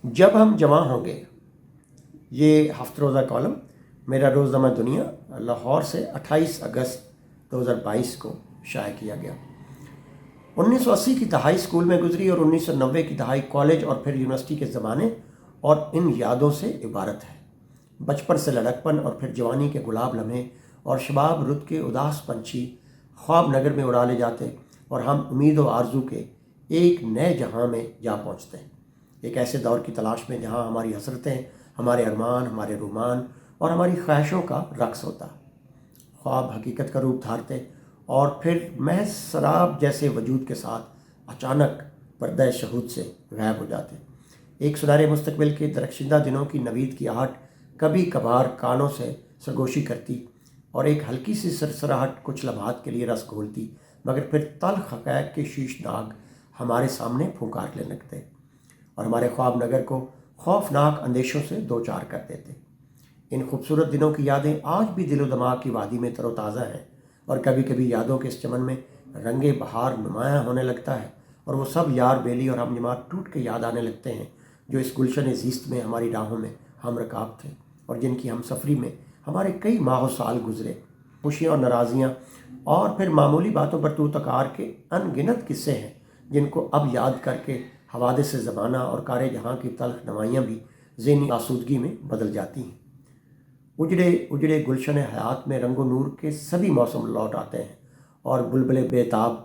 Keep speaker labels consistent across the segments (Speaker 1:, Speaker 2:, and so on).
Speaker 1: جب ہم جمع ہوں گے، یہ ہفت روزہ کالم میرا روزنامہ دنیا لاہور سے 28 اگست 2022 کو شائع کیا گیا۔ 1980 کی دہائی اسکول میں گزری اور 1990 کی دہائی کالج اور پھر یونیورسٹی کے زمانے اور ان یادوں سے عبارت ہے۔ بچپن سے لڑکپن اور پھر جوانی کے گلاب لمحے اور شباب رت کے اداس پنچھی خواب نگر میں اڑا لے جاتے اور ہم امید و آرزو کے ایک نئے جہاں میں جا پہنچتے ہیں، ایک ایسے دور کی تلاش میں جہاں ہماری حسرتیں، ہمارے ارمان، ہمارے رومان اور ہماری خواہشوں کا رقص ہوتا۔ خواب حقیقت کا روپ دھارتے اور پھر محض سراب جیسے وجود کے ساتھ اچانک پردہ شہود سے غائب ہو جاتے۔ ایک سنہرے مستقبل کے درخشندہ دنوں کی نوید کی آہٹ کبھی کبھار کانوں سے سرگوشی کرتی اور ایک ہلکی سی سرسراہٹ کچھ لمحات کے لیے رس گھولتی، مگر پھر تلخ حقائق کے شیش ناگ ہمارے سامنے پھنکار لینے لگتے اور ہمارے خواب نگر کو خوفناک اندیشوں سے دوچار کر دیتے۔ ان خوبصورت دنوں کی یادیں آج بھی دل و دماغ کی وادی میں تر و تازہ ہیں، اور کبھی کبھی یادوں کے اس چمن میں رنگ بہار نمایاں ہونے لگتا ہے اور وہ سب یار بیلی اور ہم جماعت ٹوٹ کے یاد آنے لگتے ہیں جو اس گلشن زیست میں ہماری راہوں میں ہم رکاب تھے اور جن کی ہم سفری میں ہمارے کئی ماہ و سال گزرے۔ خوشیاں اور ناراضیاں اور پھر معمولی باتوں پر تو تکار کے ان گنت قصے ہیں جن کو اب یاد کر کے حوادث زمانہ اور کار جہاں کی تلخ نمائیاں بھی ذہنی آسودگی میں بدل جاتی ہیں۔ اجڑے اجڑے گلشن حیات میں رنگ و نور کے سبھی موسم لوٹ آتے ہیں اور بلبل بےتاب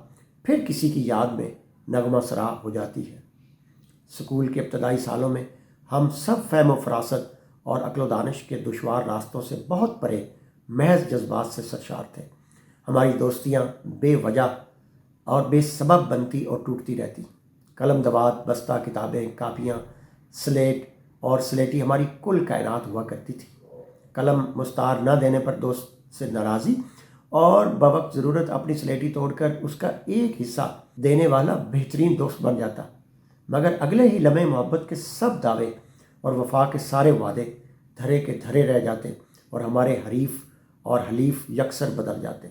Speaker 1: پھر کسی کی یاد میں نغمہ سرا ہو جاتی ہے۔ سکول کے ابتدائی سالوں میں ہم سب فہم و فراست اور عقل و دانش کے دشوار راستوں سے بہت پرے محض جذبات سے سرشار تھے۔ ہماری دوستیاں بے وجہ اور بے سبب بنتی اور ٹوٹتی رہتی۔ قلم دوات، بستہ کتابیں، کاپیاں، سلیٹ اور سلیٹی ہماری کل کائنات ہوا کرتی تھی۔ قلم مستعار نہ دینے پر دوست سے ناراضی اور بوقت ضرورت اپنی سلیٹی توڑ کر اس کا ایک حصہ دینے والا بہترین دوست بن جاتا، مگر اگلے ہی لمحے محبت کے سب دعوے اور وفا کے سارے وعدے دھرے کے دھرے رہ جاتے اور ہمارے حریف اور حلیف یکسر بدل جاتے۔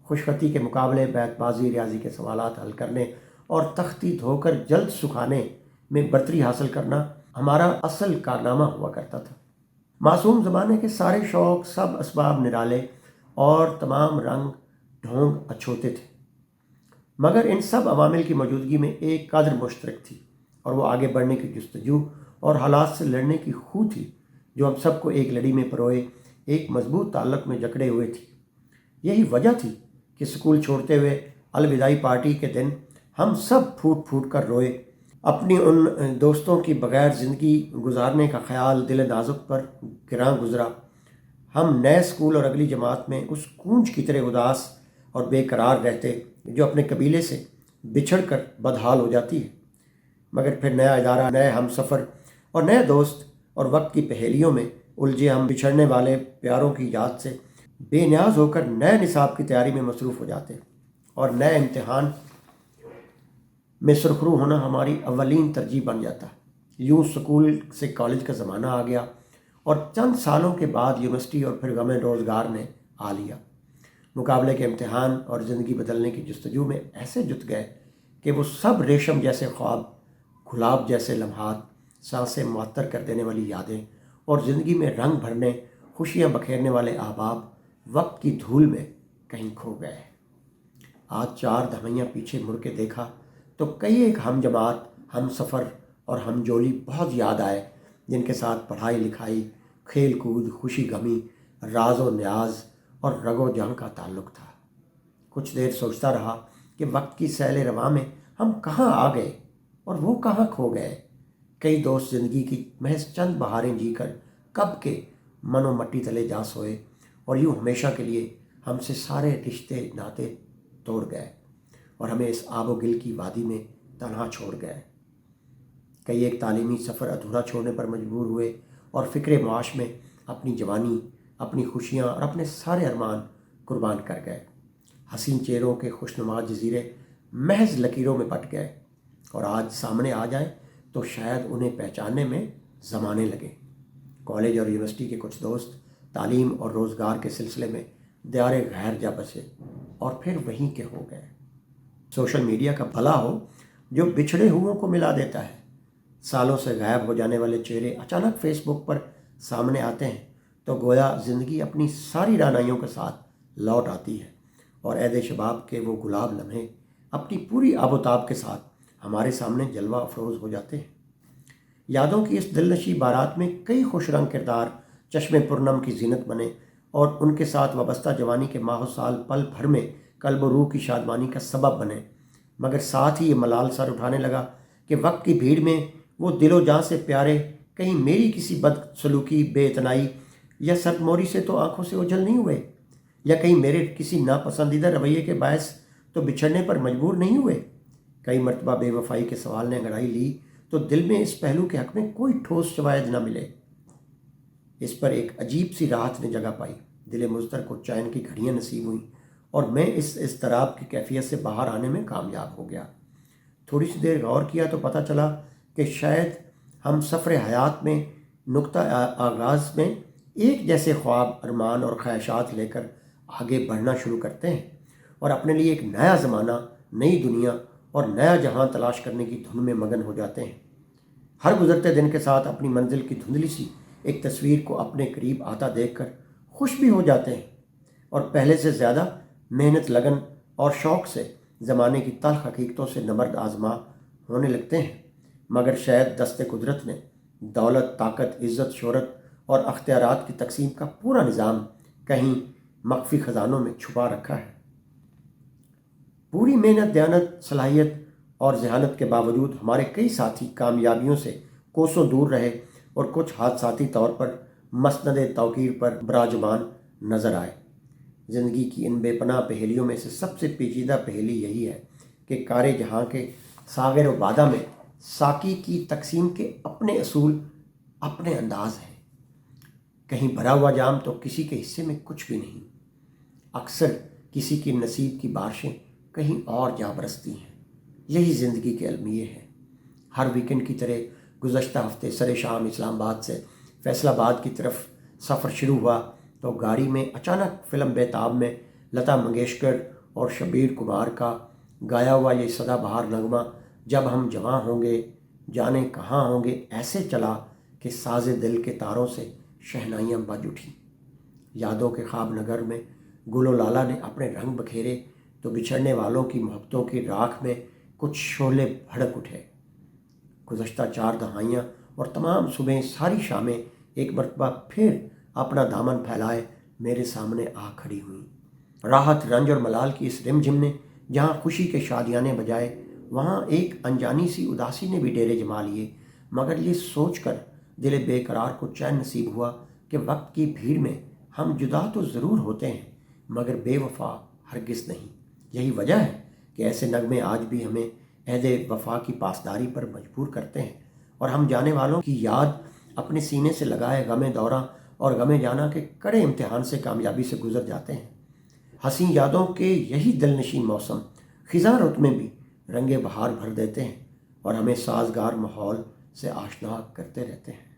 Speaker 1: خوش خطی کے مقابلے، بیت بازی، ریاضی کے سوالات حل کرنے اور تختی دھو کر جلد سکھانے میں برتری حاصل کرنا ہمارا اصل کارنامہ ہوا کرتا تھا۔ معصوم زمانے کے سارے شوق، سب اسباب نرالے اور تمام رنگ ڈھونگ اچھوتے تھے، مگر ان سب عوامل کی موجودگی میں ایک قدر مشترک تھی اور وہ آگے بڑھنے کی جستجو اور حالات سے لڑنے کی خو تھی جو ہم سب کو ایک لڑی میں پروئے ایک مضبوط تعلق میں جکڑے ہوئے تھی۔ یہی وجہ تھی کہ سکول چھوڑتے ہوئے الوداعی پارٹی کے دن ہم سب پھوٹ پھوٹ کر روئے۔ اپنی ان دوستوں کی بغیر زندگی گزارنے کا خیال دل نازک پر گراں گزرا۔ ہم نئے سکول اور اگلی جماعت میں اس کونج کی طرح اداس اور بے قرار رہتے جو اپنے قبیلے سے بچھڑ کر بدحال ہو جاتی ہے، مگر پھر نیا ادارہ، نئے ہم سفر اور نئے دوست اور وقت کی پہیلیوں میں الجھے ہم بچھڑنے والے پیاروں کی یاد سے بے نیاز ہو کر نئے نصاب کی تیاری میں مصروف ہو جاتے اور نئے امتحان میں سرخرو ہونا ہماری اولین ترجیح بن جاتا۔ یوں سکول سے کالج کا زمانہ آ گیا اور چند سالوں کے بعد یونیورسٹی اور پھر غم روزگار نے آ لیا۔ مقابلے کے امتحان اور زندگی بدلنے کی جستجو میں ایسے جت گئے کہ وہ سب ریشم جیسے خواب، گلاب جیسے لمحات، سانسیں معطر کر دینے والی یادیں اور زندگی میں رنگ بھرنے، خوشیاں بکھیرنے والے احباب وقت کی دھول میں کہیں کھو گئے۔ آج 4 دہائیاں پیچھے مڑ کے دیکھا تو کئی ایک ہم جماعت، ہم سفر اور ہم جولی بہت یاد آئے جن کے ساتھ پڑھائی لکھائی، کھیل کود، خوشی غمی، راز و نیاز اور رگ و جان کا تعلق تھا۔ کچھ دیر سوچتا رہا کہ وقت کی سیل رواں میں ہم کہاں آ گئے اور وہ کہاں کھو گئے۔ کئی دوست زندگی کی محض چند بہاریں جی کر کب کے من و مٹی تلے جا سوئے اور یوں ہمیشہ کے لیے ہم سے سارے رشتے ناطے توڑ گئے اور ہمیں اس آب و گل کی وادی میں تنہا چھوڑ گئے۔ کئی ایک تعلیمی سفر ادھورا چھوڑنے پر مجبور ہوئے اور فکر معاش میں اپنی جوانی، اپنی خوشیاں اور اپنے سارے ارمان قربان کر گئے۔ حسین چہروں کے خوشنما جزیرے محض لکیروں میں بٹ گئے اور آج سامنے آ جائیں تو شاید انہیں پہچاننے میں زمانے لگے۔ کالج اور یونیورسٹی کے کچھ دوست تعلیم اور روزگار کے سلسلے میں دیار غیر جا بسے اور پھر وہیں کے ہو گئے۔ سوشل میڈیا کا بھلا ہو جو بچھڑے ہوئوں کو ملا دیتا ہے، سالوں سے غائب ہو جانے والے چہرے اچانک فیس بک پر سامنے آتے ہیں تو گویا زندگی اپنی ساری رعنائیوں کے ساتھ لوٹ آتی ہے، اور عہد شباب کے وہ گلاب لمحے اپنی پوری آب و تاب کے ساتھ ہمارے سامنے جلوہ افروز ہو جاتے ہیں۔ یادوں کی اس دلنشی بارات میں کئی خوش رنگ کردار چشم پرنم کی زینت بنے، اور ان کے ساتھ وابستہ جوانی کے ماہ و سال پل بھر میں قلب و روح کی شادمانی کا سبب بنے، مگر ساتھ ہی یہ ملال سر اٹھانے لگا کہ وقت کی بھیڑ میں وہ دل و جاں سے پیارے کہیں میری کسی بد سلوکی، بے اتنائی یا سرد موری سے تو آنکھوں سے اوجھل نہیں ہوئے، یا کہیں میرے کسی ناپسندیدہ رویے کے باعث تو بچھڑنے پر مجبور نہیں ہوئے۔ کئی مرتبہ بے وفائی کے سوال نے انگڑائی لی تو دل میں اس پہلو کے حق میں کوئی ٹھوس شواہد نہ ملے۔ اس پر ایک عجیب سی راحت نے جگہ پائی، دل مضطر کو چین کی گھڑیاں نصیب ہوئیں، اور میں اس اضطراب کی کیفیت سے باہر آنے میں کامیاب ہو گیا۔ تھوڑی سی دیر غور کیا تو پتہ چلا کہ شاید ہم سفر حیات میں نقطہ آغاز میں ایک جیسے خواب، ارمان اور خواہشات لے کر آگے بڑھنا شروع کرتے ہیں، اور اپنے لیے ایک نیا زمانہ، نئی دنیا اور نیا جہاں تلاش کرنے کی دھن میں مگن ہو جاتے ہیں۔ ہر گزرتے دن کے ساتھ اپنی منزل کی دھندلی سی ایک تصویر کو اپنے قریب آتا دیکھ کر خوش بھی ہو جاتے ہیں، اور پہلے سے زیادہ محنت، لگن اور شوق سے زمانے کی تلخ حقیقتوں سے نبرد آزما ہونے لگتے ہیں۔ مگر شاید دست قدرت نے دولت، طاقت، عزت، شہرت اور اختیارات کی تقسیم کا پورا نظام کہیں مخفی خزانوں میں چھپا رکھا ہے۔ پوری محنت، دیانت، صلاحیت اور ذہانت کے باوجود ہمارے کئی ساتھی کامیابیوں سے کوسوں دور رہے، اور کچھ حادثاتی طور پر مسند توقیر پر براجمان نظر آئے۔ زندگی کی ان بے پناہ پہیلیوں میں سے سب سے پیچیدہ پہیلی یہی ہے کہ کار جہاں کے ساغر و بادہ میں ساقی کی تقسیم کے اپنے اصول، اپنے انداز ہیں۔ کہیں بھرا ہوا جام تو کسی کے حصے میں کچھ بھی نہیں۔ اکثر کسی کی نصیب کی بارشیں کہیں اور جا برستی ہیں۔ یہی زندگی کے المیے ہے۔ ہر ویکنڈ کی طرح گزشتہ ہفتے سر شام اسلام آباد سے فیصل آباد کی طرف سفر شروع ہوا تو گاڑی میں اچانک فلم بیتاب میں لتا منگیشکر اور شبیر کمار کا گایا ہوا یہ سدا بہار نغمہ جب ہم جواں ہوں گے جانے کہاں ہوں گے ایسے چلا کہ ساز دل کے تاروں سے شہنائیاں بج اٹھیں۔ یادوں کے خواب نگر میں گل و لالا نے اپنے رنگ بکھیرے تو بچھڑنے والوں کی محبتوں کی راکھ میں کچھ شعلے بھڑک اٹھے۔ گزشتہ 4 دہائیاں اور تمام صبحیں، ساری شامیں ایک مرتبہ پھر اپنا دامن پھیلائے میرے سامنے آ کھڑی ہوئیں۔ راحت، رنج اور ملال کی اس رم جم نے جہاں خوشی کے شادیانے بجائے، وہاں ایک انجانی سی اداسی نے بھی ڈیرے جما لیے، مگر یہ سوچ کر دل بے قرار کو چین نصیب ہوا کہ وقت کی بھیڑ میں ہم جدا تو ضرور ہوتے ہیں مگر بے وفا ہرگز نہیں۔ یہی وجہ ہے کہ ایسے نغمے آج بھی ہمیں عہد وفا کی پاسداری پر مجبور کرتے ہیں، اور ہم جانے والوں کی یاد اپنے سینے سے لگائے غم دوراں اور غم جانا کے کڑے امتحان سے کامیابی سے گزر جاتے ہیں۔ حسین یادوں کے یہی دل نشین موسم خزاں رت میں بھی رنگ بہار بھر دیتے ہیں اور ہمیں سازگار ماحول سے آشنا کرتے رہتے ہیں۔